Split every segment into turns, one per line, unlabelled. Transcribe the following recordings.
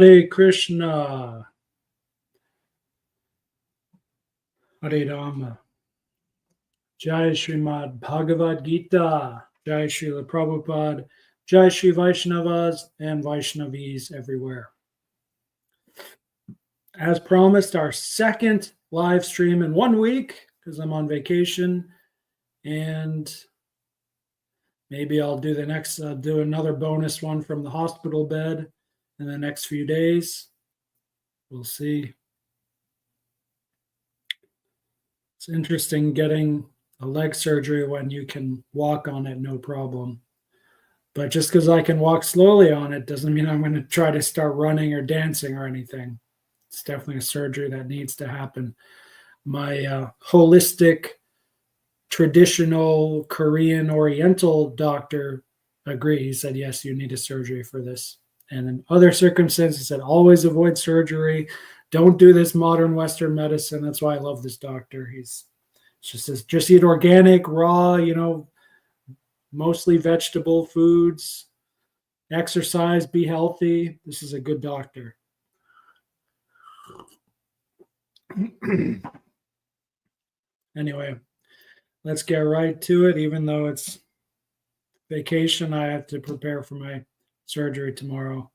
Hare Krishna. Hare Rama. Jai Srimad Bhagavad Gita. Jai Srila Prabhupada. Jai Sri Vaishnavas and Vaishnavis everywhere. As promised, our second live stream in 1 week because I'm on vacation, and maybe I'll do do another bonus one from the hospital bed in the next few days. We'll see. It's interesting getting a leg surgery when you can walk on it no problem. But just because I can walk slowly on it doesn't mean I'm going to try to start running or dancing or anything. It's definitely a surgery that needs to happen. My holistic, traditional Korean Oriental doctor agreed. He said, yes, you need a surgery for this. And in other circumstances, he said, always avoid surgery. Don't do this modern Western medicine. That's why I love this doctor. He's just says, just eat organic, raw, mostly vegetable foods, exercise, be healthy. This is a good doctor. Anyway, let's get right to it. Even though it's vacation, I have to prepare for my surgery tomorrow.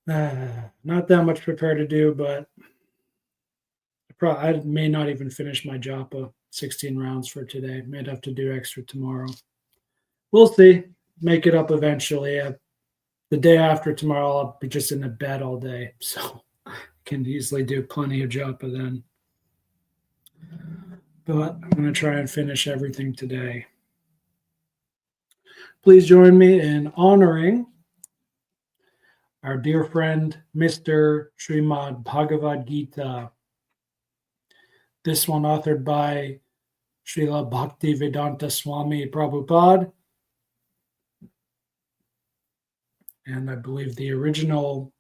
Not that much prepare to do, but I may not even finish my japa 16 rounds for today. Might have to do extra tomorrow. We'll see. Make it up eventually. The day after tomorrow, I'll be just in the bed all day, so I can easily do plenty of japa then. But I'm going to try and finish everything today. Please join me in honoring our dear friend, Mr. Srimad Bhagavad Gita. This one authored by Srila Bhaktivedanta Swami Prabhupada. And I believe the original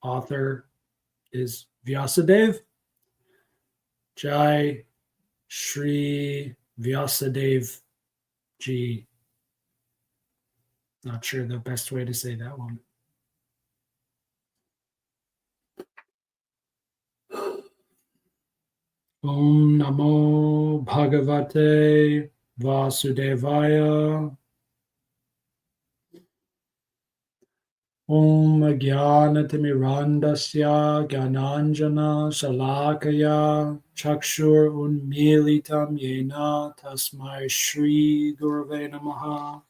author is Vyasadeva. Jai Shri Vyasadeva Ji. Not sure the best way to say that one. Om Namo Bhagavate Vasudevaya. Om Jnanatimirandasya Gyananjana Shalakaya Chakshur Unmilitam Yena Tasmai Shri Gurave Namaha.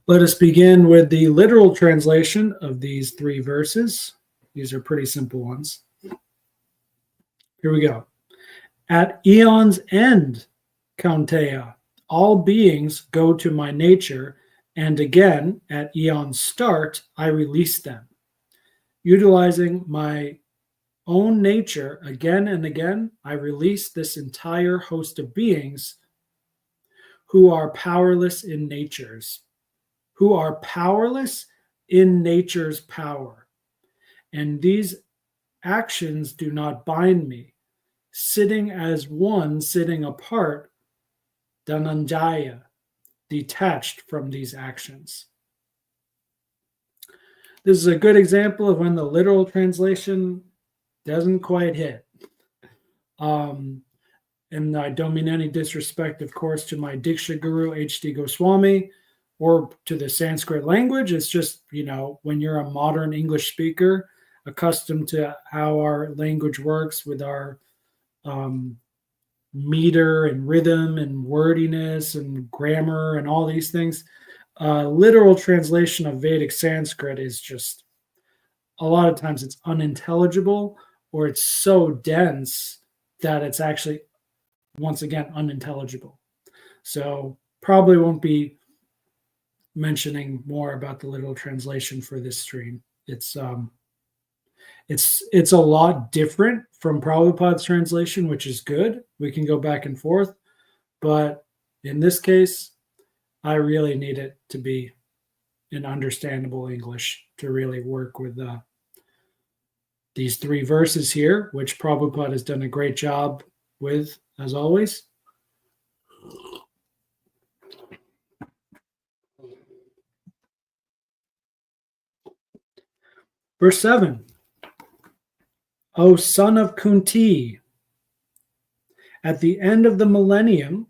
Let us begin with the literal translation of these 3 verses. These are pretty simple ones. Here we go. At eon's end, Kaunteya, all beings go to my nature, and again, at eon's start, I release them. Utilizing my own nature again and again, I release this entire host of beings who are powerless in nature's power. And these actions do not bind me. Sitting as one, sitting apart, Dhananjaya, detached from these actions. This is a good example of when the literal translation doesn't quite hit. And I don't mean any disrespect, of course, to my Diksha Guru, H.D. Goswami, or to the Sanskrit language. It's just, when you're a modern English speaker, accustomed to how our language works with our meter and rhythm and wordiness and grammar and all these things, literal translation of Vedic Sanskrit is just, a lot of times it's unintelligible, or it's so dense that it's actually, once again, unintelligible. So probably won't be mentioning more about the literal translation for this stream. It's a lot different from Prabhupada's translation, which is good. We can go back and forth. But in this case, I really need it to be in understandable English to really work with these 3 verses here, which Prabhupada has done a great job with, as always. Verse 7. O son of Kunti, at the end of the millennium,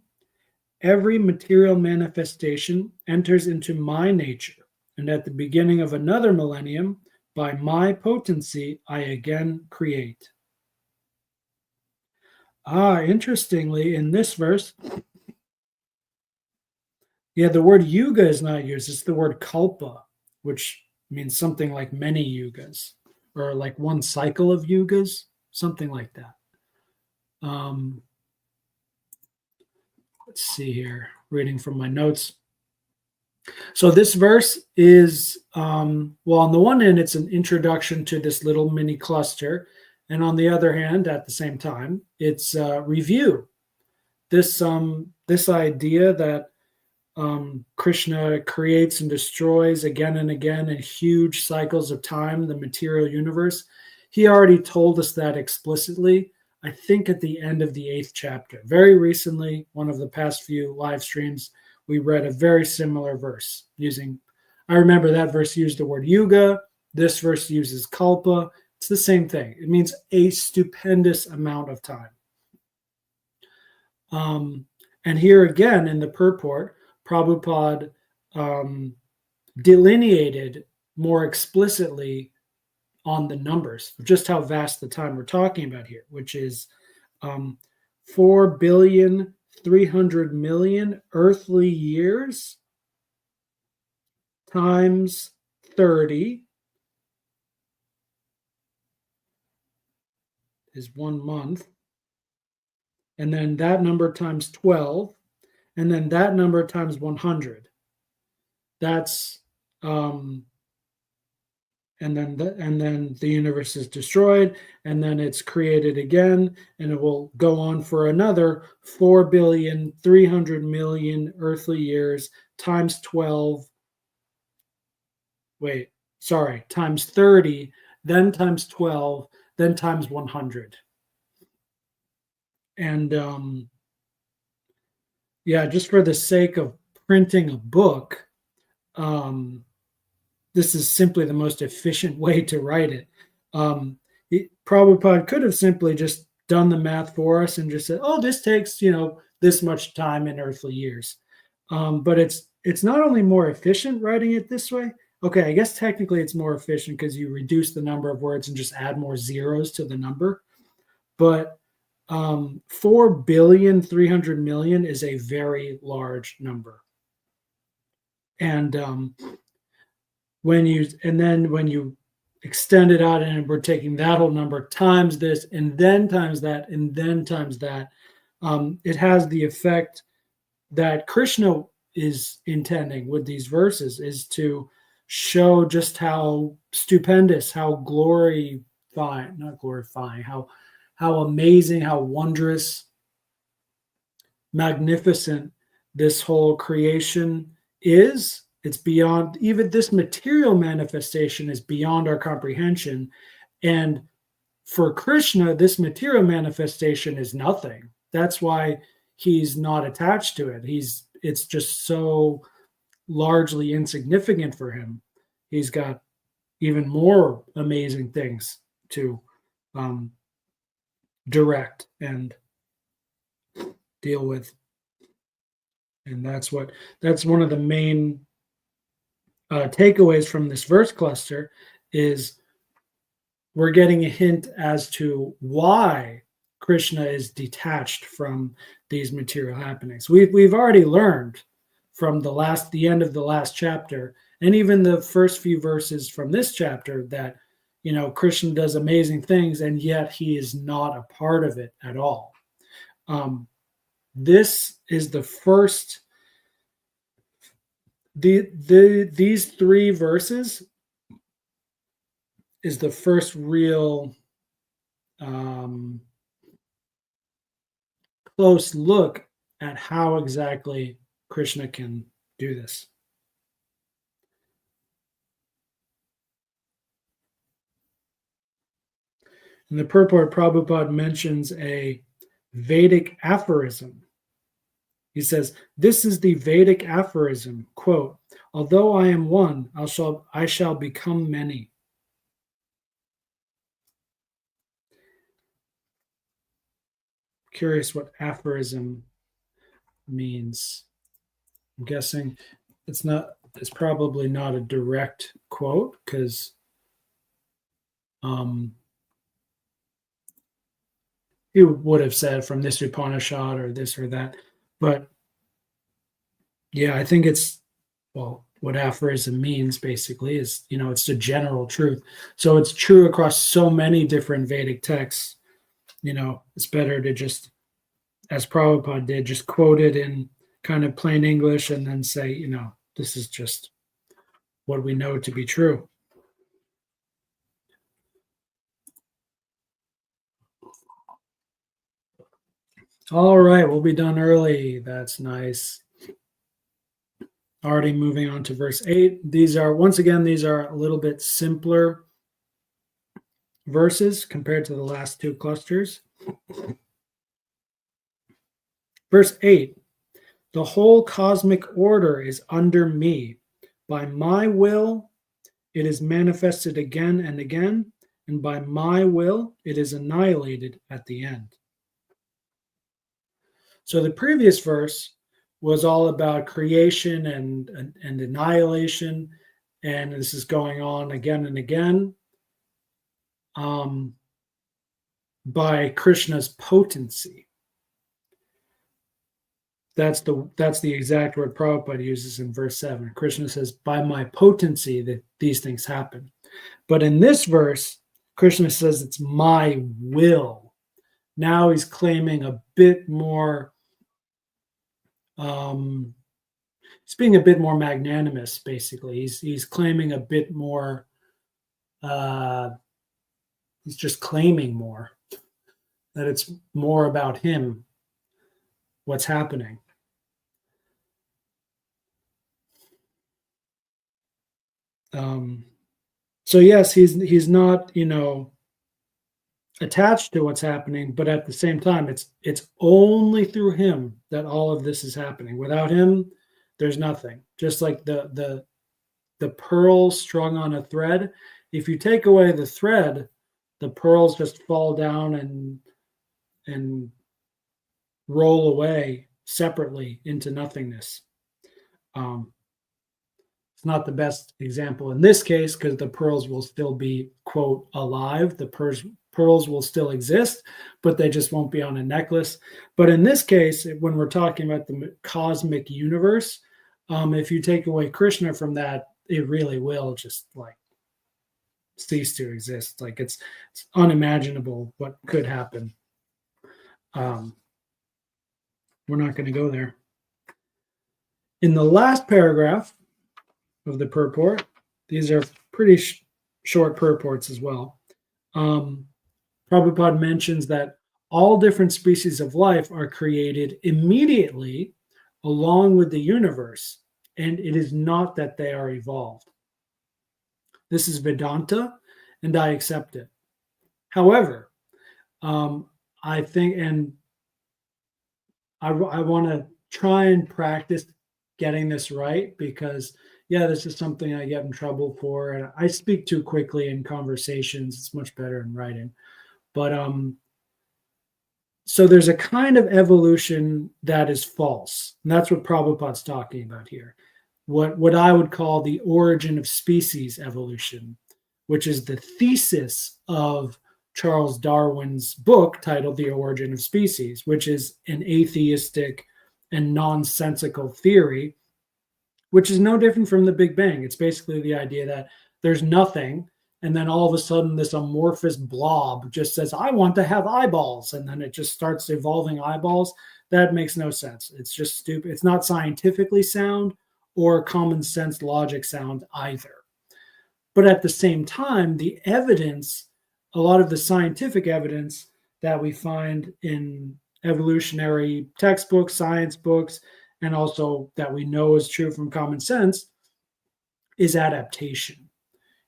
every material manifestation enters into my nature, and at the beginning of another millennium, by my potency, I again create. Interestingly, in this verse, the word yuga is not used. It's the word kalpa, which means something like many yugas, or like one cycle of yugas, something like that. Let's see here, reading from my notes. So this verse is, on the one hand, it's an introduction to this little mini cluster. And on the other hand, at the same time, it's a review. This idea that Krishna creates and destroys again and again in huge cycles of time, the material universe. He already told us that explicitly, I think at the end of the 8th chapter. Very recently, one of the past few live streams, we read a very similar verse I remember that verse used the word yuga. This verse uses kalpa. It's the same thing. It means a stupendous amount of time. And here again in the purport, Prabhupada delineated more explicitly on the numbers, just how vast the time we're talking about here, which is 4,300,000,000 earthly years times 30 is 1 month. And then that number times 12, and then that number times 100. That's and then the universe is destroyed, and then it's created again, and it will go on for another 4,300,000,000 earthly years times 12. Times 30, then times 12, then times 100. And just for the sake of printing a book, this is simply the most efficient way to write it. Prabhupada could have simply just done the math for us and just said, oh, this takes, this much time in earthly years. But it's not only more efficient writing it this way. Okay, I guess technically it's more efficient because you reduce the number of words and just add more zeros to the number. But 4,300,000,000 is a very large number. And when you extend it out and we're taking that whole number times this and then times that and then times that, it has the effect that Krishna is intending with these verses, is to show just how stupendous, how how amazing, how wondrous, magnificent this whole creation is. It's beyond, even this material manifestation is beyond our comprehension. And for Krishna, this material manifestation is nothing. That's why he's not attached to it. It's just so largely insignificant for him. He's got even more amazing things to direct and deal with. And that's one of the main takeaways from this verse cluster, is we're getting a hint as to why Krishna is detached from these material happenings. We've already learned from the end of the last chapter, and even the first few verses from this chapter, that Krishna does amazing things, and yet he is not a part of it at all. This is the first. These 3 verses is the first real close look at how exactly Krishna can do this. In the purport, Prabhupada mentions a Vedic aphorism. He says, this is the Vedic aphorism, quote, although I am one, I shall become many. curious what aphorism means. I'm guessing it's probably not a direct quote, because he would have said from this Upanishad or this or that. But yeah, I think what aphorism means basically is, it's the general truth. So it's true across so many different Vedic texts. It's better to just, as Prabhupada did, just quote it in kind of plain English and then say, this is just what we know to be true. All right, we'll be done early. That's nice. Already moving on to verse 8. These are a little bit simpler verses compared to the last two clusters. Verse 8. The whole cosmic order is under me. By my will, it is manifested again and again, and by my will, it is annihilated at the end. So the previous verse was all about creation and annihilation, and this is going on again and again by Krishna's potency. That's the exact word Prabhupada uses in verse 7. Krishna says, by my potency that these things happen. But in this verse, Krishna says it's my will. Now he's claiming a bit more, he's being a bit more magnanimous, basically. He's claiming a bit more, he's just claiming more, that it's more about him, what's happening. So yes, he's not, attached to what's happening, but at the same time, it's only through him that all of this is happening. Without him, there's nothing. Just like the pearls strung on a thread. If you take away the thread, the pearls just fall down and roll away separately into nothingness. It's not the best example in this case because the pearls will still be, quote, alive. The pearls will still exist, but they just won't be on a necklace. But in this case, when we're talking about the cosmic universe, if you take away Krishna from that, it really will just like cease to exist. Like it's unimaginable what could happen. We're not going to go there. In the last paragraph of the purport, these are pretty short purports as well. Prabhupada mentions that all different species of life are created immediately along with the universe, and it is not that they are evolved. This is Vedanta, and I accept it. However, I think, and I want to try and practice getting this right because, yeah, this is something I get in trouble for. And I speak too quickly in conversations. It's much better in writing. But so there's a kind of evolution that is false. And that's what Prabhupada's talking about here. What I would call the origin of species evolution, which is the thesis of Charles Darwin's book titled The Origin of Species, which is an atheistic and nonsensical theory, which is no different from the Big Bang. It's basically the idea that there's nothing, and then all of a sudden this amorphous blob just says, I want to have eyeballs, and then it just starts evolving eyeballs. That makes no sense. It's just stupid. It's not scientifically sound or common sense logic sound either. But at the same time, the evidence, a lot of the scientific evidence that we find in evolutionary textbooks, science books, and also that we know is true from common sense, is adaptation.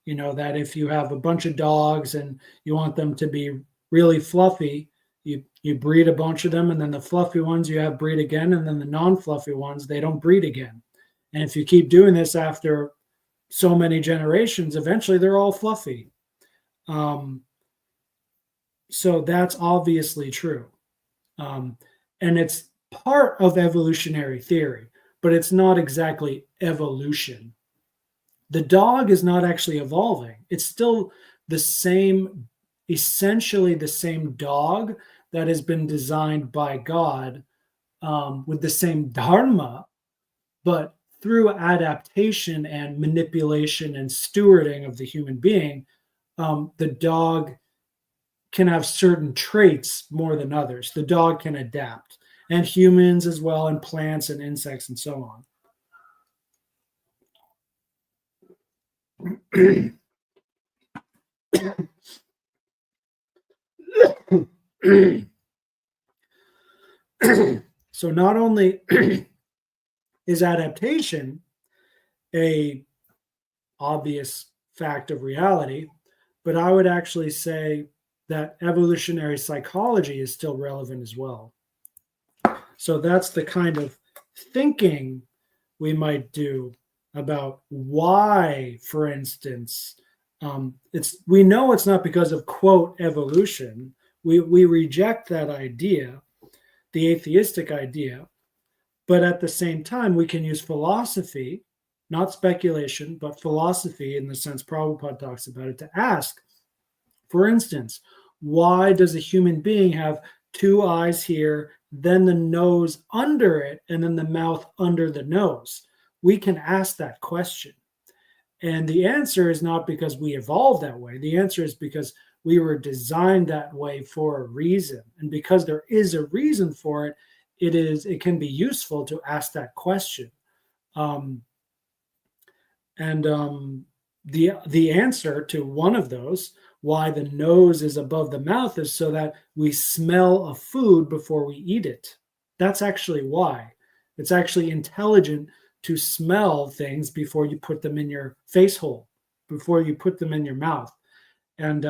That if you have a bunch of dogs and you want them to be really fluffy, you breed a bunch of them, and then the fluffy ones you have breed again, and then the non-fluffy ones, they don't breed again. And if you keep doing this after so many generations, eventually they're all fluffy. So that's obviously true. Um, and it's part of evolutionary theory, but it's not exactly evolution. The dog is not actually evolving. It's still the same, essentially the same dog that has been designed by God, with the same dharma, but through adaptation and manipulation and stewarding of the human being, the dog can have certain traits more than others. The dog can adapt, and humans as well, and plants and insects and so on. So not only is adaptation a obvious fact of reality, but I would actually say that evolutionary psychology is still relevant as well. So that's the kind of thinking we might do about why, for instance, we know it's not because of quote evolution. We reject that idea, the atheistic idea, but at the same time we can use philosophy, not speculation, but philosophy in the sense Prabhupada talks about it, to ask, for instance, why does a human being have two eyes here, then the nose under it, and then the mouth under the nose? We can ask that question. And the answer is not because we evolved that way. The answer is because we were designed that way for a reason. And because there is a reason for it, it can be useful to ask that question. The answer to one of those, why the nose is above the mouth, is so that we smell a food before we eat it. That's actually why. It's actually intelligent to smell things before you put them in your face hole, before you put them in your mouth. And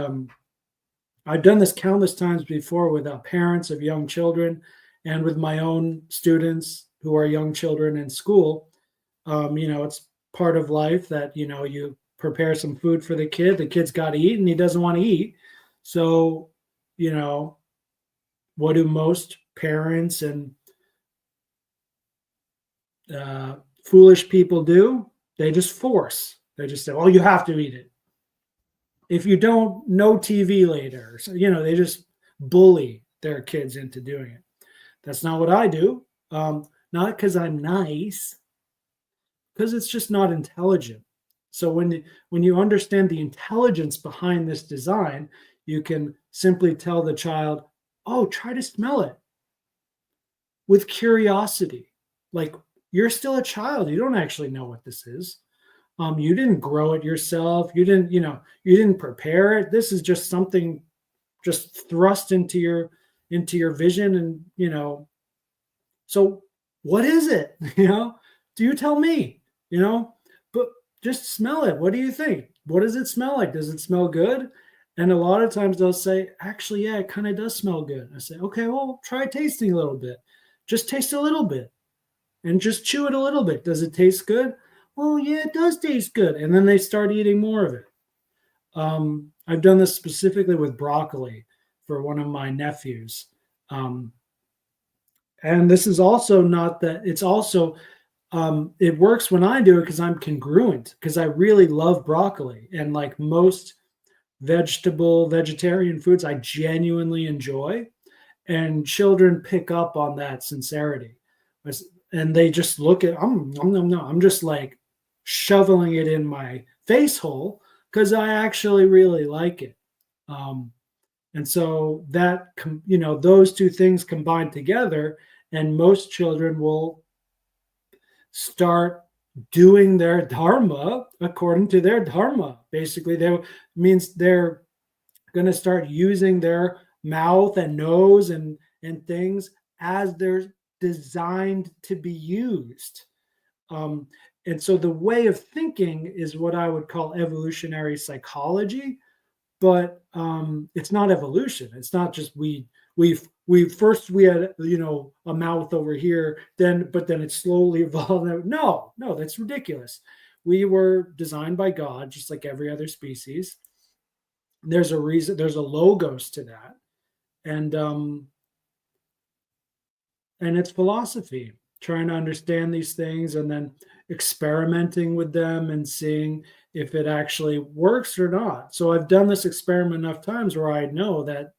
I've done this countless times before with parents of young children and with my own students who are young children in school. It's part of life that, you prepare some food for the kid. The kid's got to eat and he doesn't want to eat. So, what do most parents and foolish people do? They just force. They just say, "Oh, you have to eat it. If you don't, no TV later." So, they just bully their kids into doing it. That's not what I do. Not because I'm nice, because it's just not intelligent. So when you understand the intelligence behind this design, you can simply tell the child, "Oh, try to smell it," with curiosity. Like, you're still a child. You don't actually know what this is. You didn't grow it yourself. You didn't prepare it. This is just something just thrust into your vision. And so what is it? Do you tell me? But just smell it. What do you think? What does it smell like? Does it smell good? And a lot of times they'll say, "Actually, yeah, it kind of does smell good." I say, "Okay, well, try tasting a little bit. Just taste a little bit and just chew it a little bit. Does it taste good?" "Oh, yeah, it does taste good." And then they start eating more of it. I've done this specifically with broccoli for one of my nephews. And this is also not that, it's also, it works when I do it because I'm congruent, because I really love broccoli. And like most vegetarian foods, I genuinely enjoy. And children pick up on that sincerity. And they just look at, I'm just like shoveling it in my face hole because I actually really like it. And so that, those two things combined together, and most children will start doing their dharma according to their dharma. Basically, that means they're going to start using their mouth and nose and things as they're designed to be used. And so the way of thinking is what I would call evolutionary psychology, but it's not evolution. It's not just we first we had a mouth over here, but then it slowly evolved. No, that's ridiculous. We were designed by God just like every other species. There's a reason. There's a logos to that, and and it's philosophy, trying to understand these things and then experimenting with them and seeing if it actually works or not. So I've done this experiment enough times where I know that,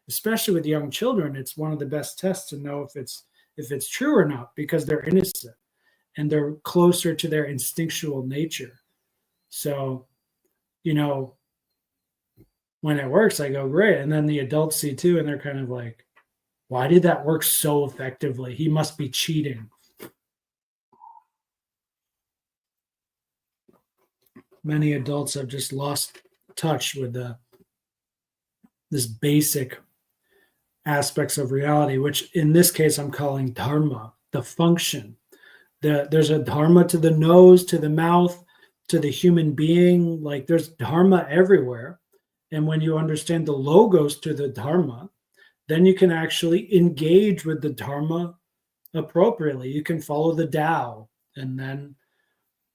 especially with young children, it's one of the best tests to know if it's true or not, because they're innocent and they're closer to their instinctual nature. So, you know, when it works, I go, great. And then the adults see too, and they're kind of like, why did that work so effectively? He must be cheating. Many adults have just lost touch with this basic aspects of reality, which in this case I'm calling dharma, the function. There's a dharma to the nose, to the mouth, to the human being. Like there's dharma everywhere. And when you understand the logos to the dharma, then you can actually engage with the dharma appropriately. You can follow the Tao, and then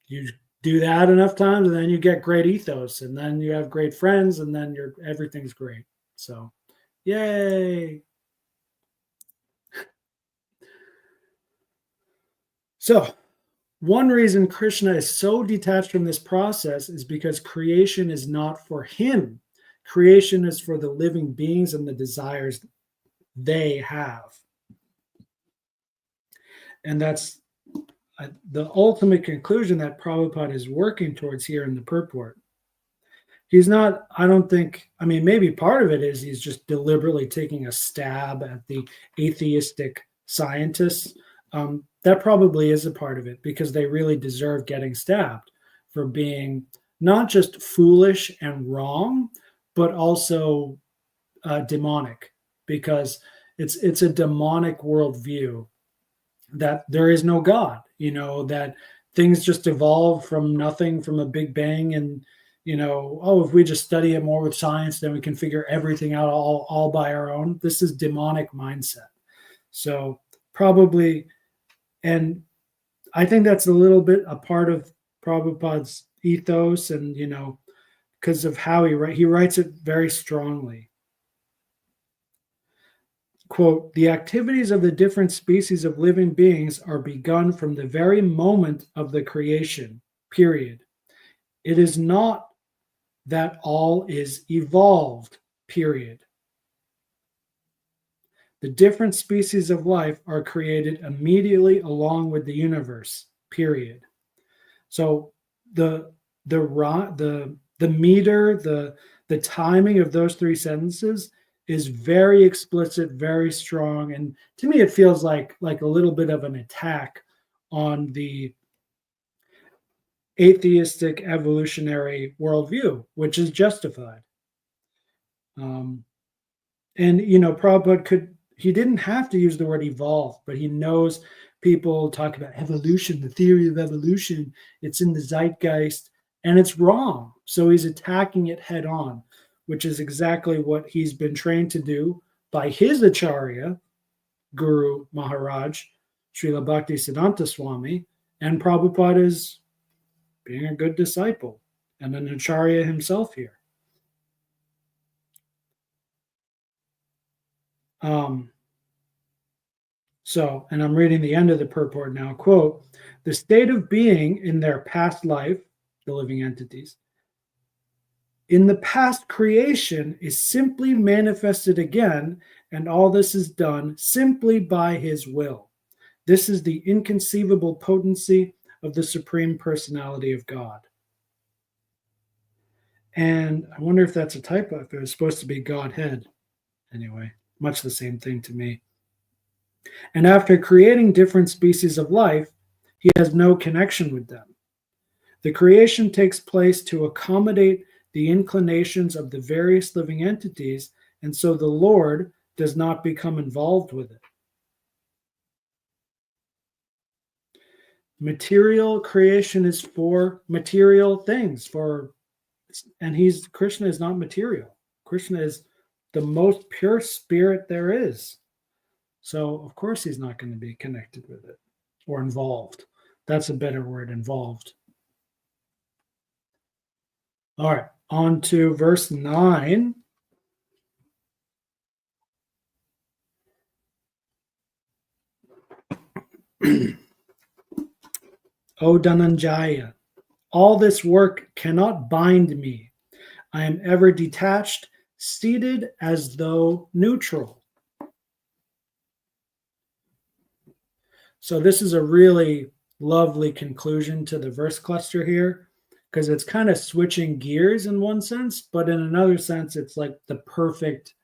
you do that enough times, and then you get great ethos, and then you have great friends, and then everything's great. So, yay! So, one reason Krishna is so detached from this process is because creation is not for him. Creation is for the living beings and the desires they have. And that's the ultimate conclusion that Prabhupada is working towards here in the purport. He's not, I don't think, I mean, maybe part of it is he's just deliberately taking a stab at the atheistic scientists. That probably is a part of it, because they really deserve getting stabbed for being not just foolish and wrong, but also demonic, because it's a demonic worldview that there is no God, that things just evolve from nothing, from a big bang, and if we just study it more with science, then we can figure everything out all by our own. This is demonic mindset. So probably, and I think that's a little bit a part of Prabhupada's ethos, and because of how he writes it very strongly. Quote, the activities of the different species of living beings are begun from the very moment of the creation, period. It is not that all is evolved, period. The different species of life are created immediately along with the universe, period. So the meter, the timing of those three sentences is very explicit, very strong, and to me it feels like a little bit of an attack on the atheistic evolutionary worldview, which is justified. And Prabhupada he didn't have to use the word evolve, but he knows people talk about evolution, the theory of evolution. It's in the zeitgeist, and it's wrong. So he's attacking it head on, which is exactly what he's been trained to do by his Acharya, Guru Maharaj, Srila Bhaktisiddhanta Swami, and Prabhupada is being a good disciple and an Acharya himself here. And I'm reading the end of the purport now, quote, the state of being in their past life, the living entities, in the past creation is simply manifested again, and all this is done simply by his will. This is the inconceivable potency of the Supreme Personality of God. And I wonder if that's a typo, if it was supposed to be Godhead. Anyway, much the same thing to me. And after creating different species of life, he has no connection with them. The creation takes place to accommodate the inclinations of the various living entities, and so the Lord does not become involved with it. Material creation is for material things, and Krishna is not material. Krishna is the most pure spirit there is. So of course he's not going to be connected with it or involved. That's a better word, involved. All right, on to verse 9. O Dhananjaya, all this work cannot bind me. I am ever detached, seated as though neutral. So this is a really lovely conclusion to the verse cluster here, because it's kind of switching gears in one sense, but in another sense, it's like the perfect,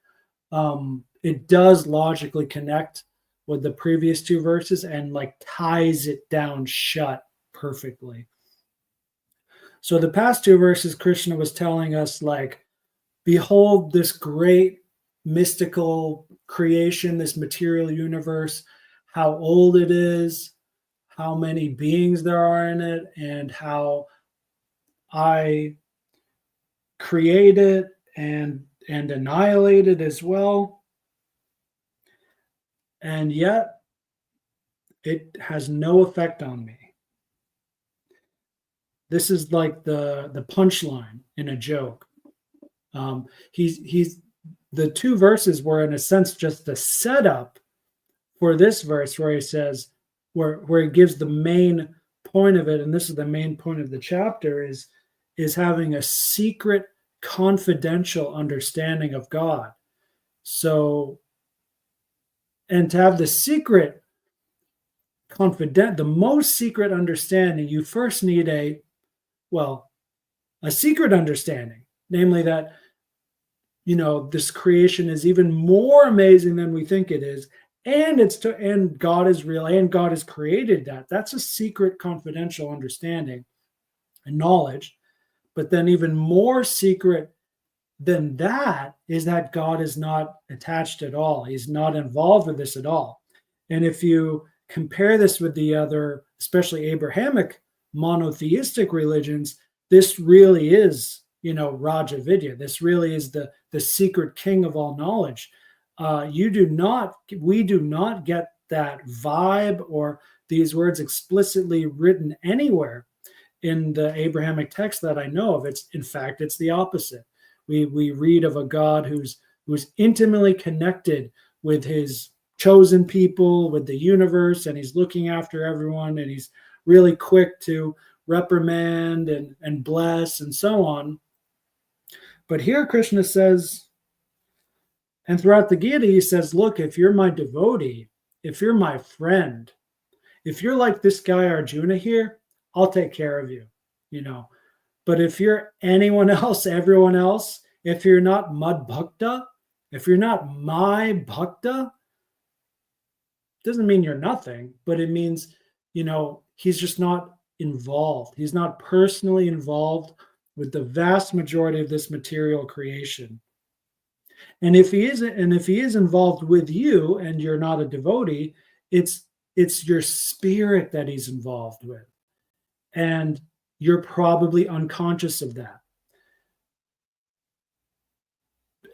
it does logically connect with the previous two verses and like ties it down shut perfectly. So the past two verses, Krishna was telling us like, behold this great mystical creation, this material universe, how old it is, how many beings there are in it, and how I create it and annihilate it as well. And yet it has no effect on me. This is like the punchline in a joke. He's the two verses were in a sense just a setup for this verse where he says, where he gives the main point of it, and this is the main point of the chapter, is having a secret confidential understanding of God. So, and to have the secret the most secret understanding, you first need a secret understanding, namely that, this creation is even more amazing than we think it is, and God is real, and God has created that. That's a secret confidential understanding and knowledge. But then even more secret than that is that God is not attached at all. He's not involved with this at all. And if you compare this with the other, especially Abrahamic monotheistic religions, this really is, Raja Vidya. This really is the secret king of all knowledge. We do not get that vibe or these words explicitly written anywhere in the Abrahamic text that I know of. In fact, it's the opposite. We read of a God who's intimately connected with his chosen people, with the universe, and he's looking after everyone, and he's really quick to reprimand and bless and so on. But here Krishna says, and throughout the Gita, he says, look, if you're my devotee, if you're my friend, if you're like this guy Arjuna here, I'll take care of you, But if you're anyone else, everyone else, if you're not mad bhakta, if you're not my bhakta, doesn't mean you're nothing, but it means, he's just not involved. He's not personally involved with the vast majority of this material creation. And if he is involved with you and you're not a devotee, it's your spirit that he's involved with. And you're probably unconscious of that.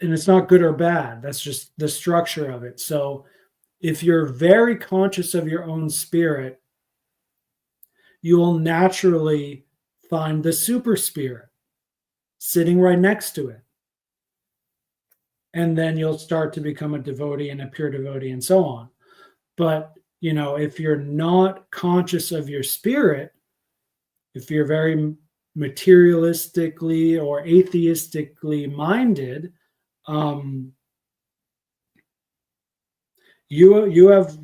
And it's not good or bad. That's just the structure of it. So if you're very conscious of your own spirit, you will naturally find the super spirit sitting right next to it. And then you'll start to become a devotee and a pure devotee and so on. But, if you're not conscious of your spirit, if you're very materialistically or atheistically minded, you have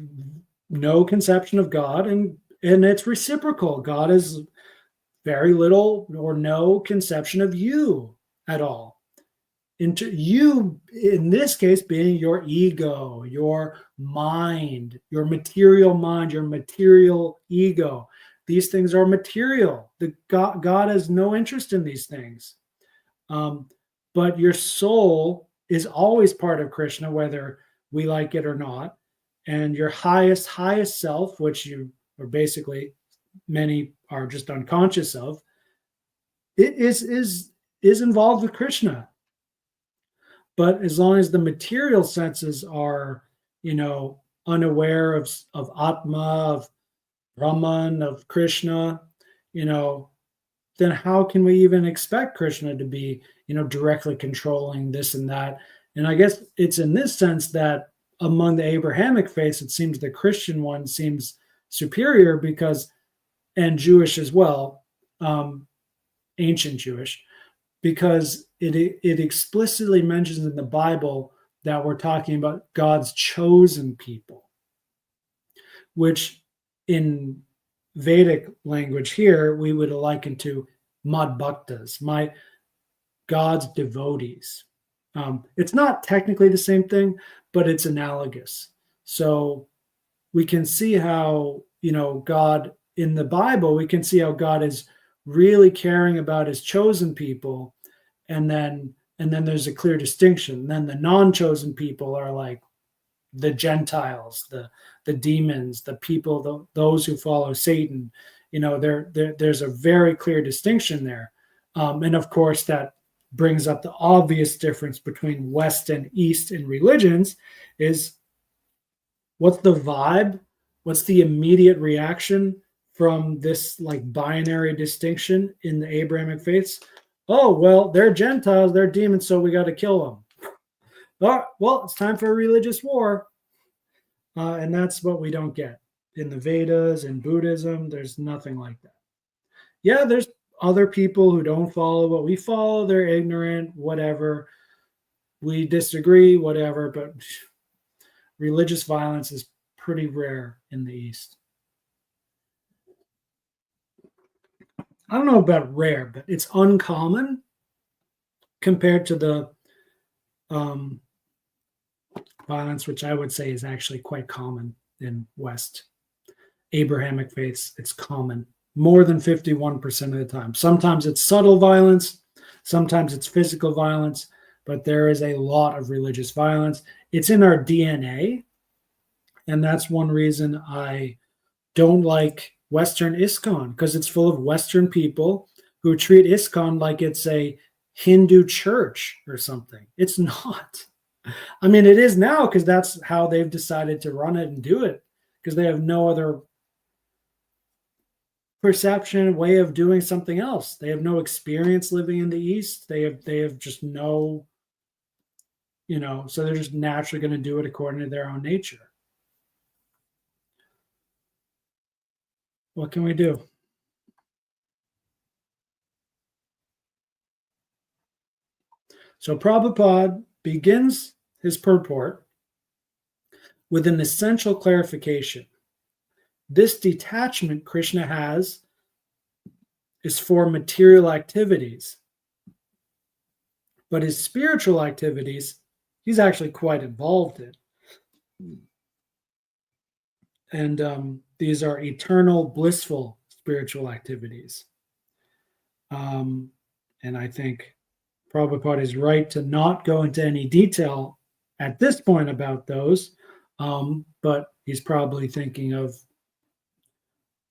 no conception of God, and it's reciprocal. God has very little or no conception of you at all. Into you, in this case, being your ego, your mind, your material ego. These things are material. God has no interest in these things. But your soul is always part of Krishna, whether we like it or not. And your highest self, which many are just unconscious of, it is involved with Krishna. But as long as the material senses are, unaware of Atma, of Brahman, of Krishna, then how can we even expect Krishna to be, directly controlling this and that? And I guess it's in this sense that among the Abrahamic faiths, it seems the Christian one seems superior because, and Jewish as well, ancient Jewish, because it explicitly mentions in the Bible that we're talking about God's chosen people, which in Vedic language here we would liken to mad bhaktas, my God's devotees. It's not technically the same thing, but it's analogous. So we can see how, God in the Bible, we can see how God is really caring about his chosen people, and then there's a clear distinction. And then the non-chosen people are like the Gentiles, the demons, the people, those who follow Satan. There's a very clear distinction there, and of course that brings up the obvious difference between West and East in religions. Is what's the vibe? What's the immediate reaction from this like binary distinction in the Abrahamic faiths? Oh, well, they're Gentiles, they're demons, so we got to kill them. Well, it's time for a religious war. And that's what we don't get in the Vedas and Buddhism. There's nothing like that. Yeah, there's other people who don't follow what we follow. They're ignorant, whatever. We disagree, whatever. But religious violence is pretty rare in the East. I don't know about rare, but it's uncommon compared to the violence, which I would say is actually quite common in West. Abrahamic faiths, it's common. More than 51% of the time. Sometimes it's subtle violence, sometimes it's physical violence, but there is a lot of religious violence. It's in our DNA, and that's one reason I don't like Western ISKCON, because it's full of Western people who treat ISKCON like it's a Hindu church or something. It's not. I mean, it is now because that's how they've decided to run it and do it, because they have no other perception, way of doing something else. They have no experience living in the East. They have just no, so they're just naturally going to do it according to their own nature. What can we do? So Prabhupada begins his purport with an essential clarification. This detachment Krishna has is for material activities, but his spiritual activities, he's actually quite involved in. And these are eternal, blissful spiritual activities. And I think Prabhupada is right to not go into any detail at this point about those, but he's probably thinking of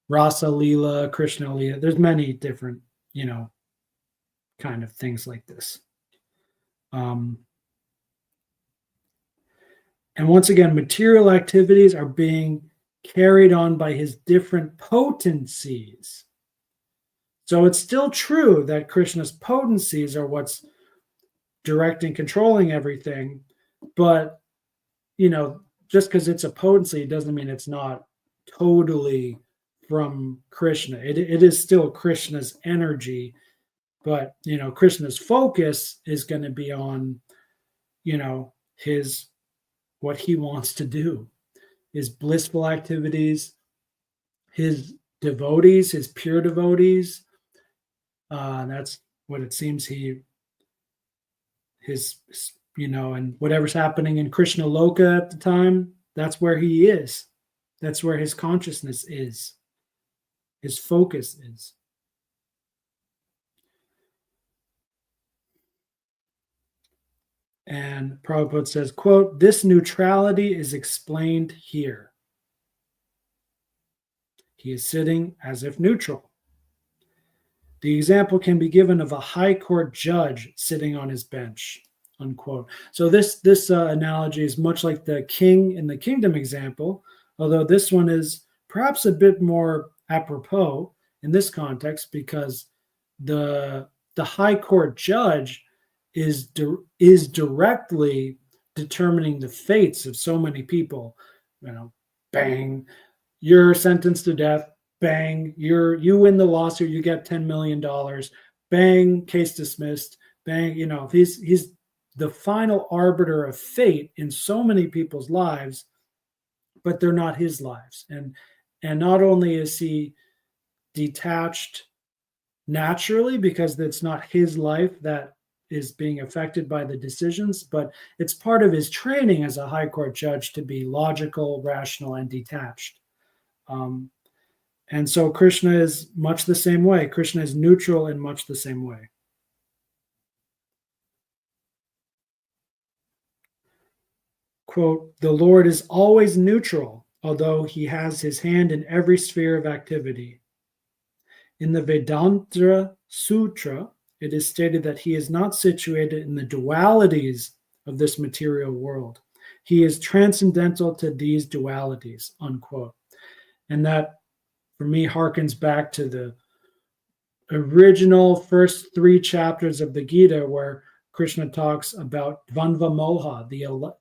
Rasa Leela, Krishna Leela. There's many different, kind of things like this. And once again, material activities are being carried on by his different potencies. So it's still true that Krishna's potencies are what's directing, controlling everything, but just because it's a potency doesn't mean it's not totally from Krishna. It is still Krishna's energy, but Krishna's focus is going to be on his what he wants to do, his blissful activities, his devotees, his pure devotees. That's what it seems and whatever's happening in Krishna Loka at the time, that's where he is. That's where his consciousness is. His focus is. And Prabhupada says, quote, "This neutrality is explained here. He is sitting as if neutral. The example can be given of a high court judge sitting on his bench," unquote. So this analogy is much like the king in the kingdom example, although this one is perhaps a bit more apropos in this context, because the high court judge is directly determining the fates of so many people. Bang, you're sentenced to death. Bang, you win the lawsuit. You get $10 million. Bang, case dismissed. Bang, he's the final arbiter of fate in so many people's lives, but they're not his lives. And not only is he detached naturally because it's not his life that is being affected by the decisions, but it's part of his training as a high court judge to be logical, rational, and detached. And so Krishna is much the same way. Krishna is neutral in much the same way. Quote, the Lord is always neutral, although he has his hand in every sphere of activity. In the Vedanta Sutra, it is stated that he is not situated in the dualities of this material world. He is transcendental to these dualities, unquote. And that, for me, harkens back to the original first 3 chapters of the Gita, where Krishna talks about Dvandva Moha,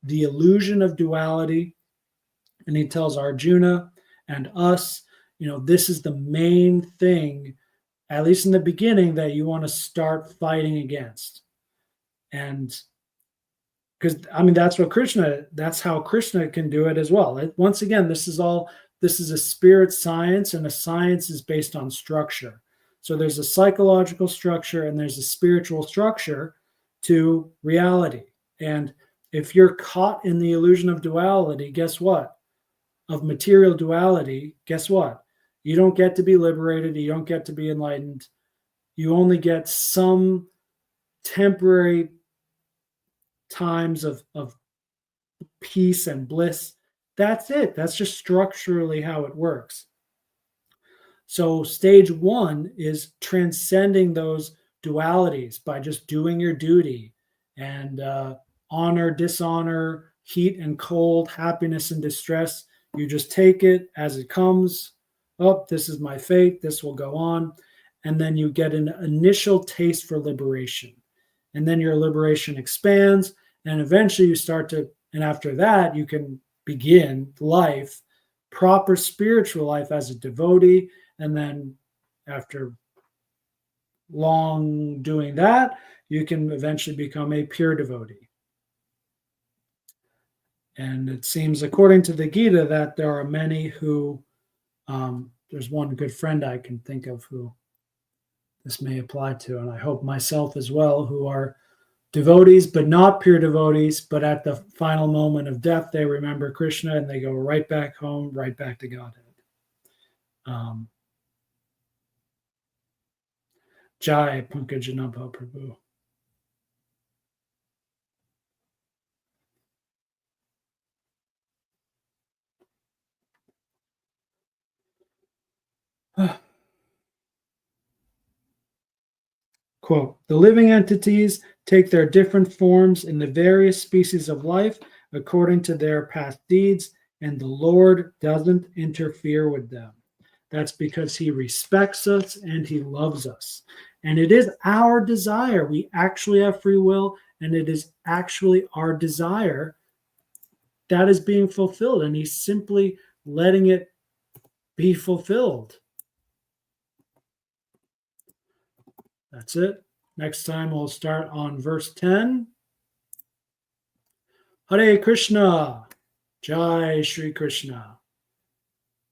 the illusion of duality. And he tells Arjuna and us, this is the main thing, at least in the beginning, that you want to start fighting against. And because, that's how Krishna can do it as well. Once again, this is a spirit science, and a science is based on structure. So there's a psychological structure and there's a spiritual structure to reality. And if you're caught in the illusion of duality, guess what? Of material duality, guess what? You don't get to be liberated. You don't get to be enlightened. You only get some temporary times of peace and bliss. That's it. That's just structurally how it works. So stage 1 is transcending those dualities by just doing your duty, and honor, dishonor, heat and cold, happiness and distress. You just take it as it comes. Oh, this is my fate. This will go on. And then you get an initial taste for liberation. And then your liberation expands. And eventually you start to, and after that, you can begin life, proper spiritual life as a devotee. And then after long doing that, you can eventually become a pure devotee. And it seems, according to the Gita, that there are many who, there's one good friend I can think of who this may apply to, and I hope myself as well, who are devotees, but not pure devotees, but at the final moment of death, they remember Krishna and they go right back home, right back to Godhead. Jai Pankajanabha Prabhu. Quote, the living entities take their different forms in the various species of life according to their past deeds, and the Lord doesn't interfere with them. That's because he respects us and he loves us. And it is our desire. We actually have free will, and it is actually our desire that is being fulfilled, and he's simply letting it be fulfilled. That's it. Next time we'll start on verse 10. Hare Krishna. Jai Shri Krishna.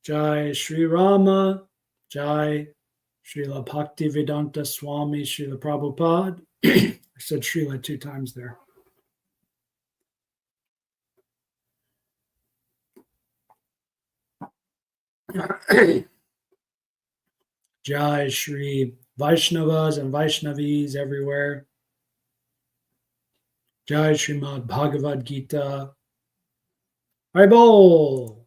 Jai Shri Rama. Jai Srila Bhaktivedanta Swami Srila Prabhupada. I said Srila 2 times there. Jai Shri Vaishnavas and Vaishnavis everywhere. Jai Srimad Bhagavad Gita. Haribol.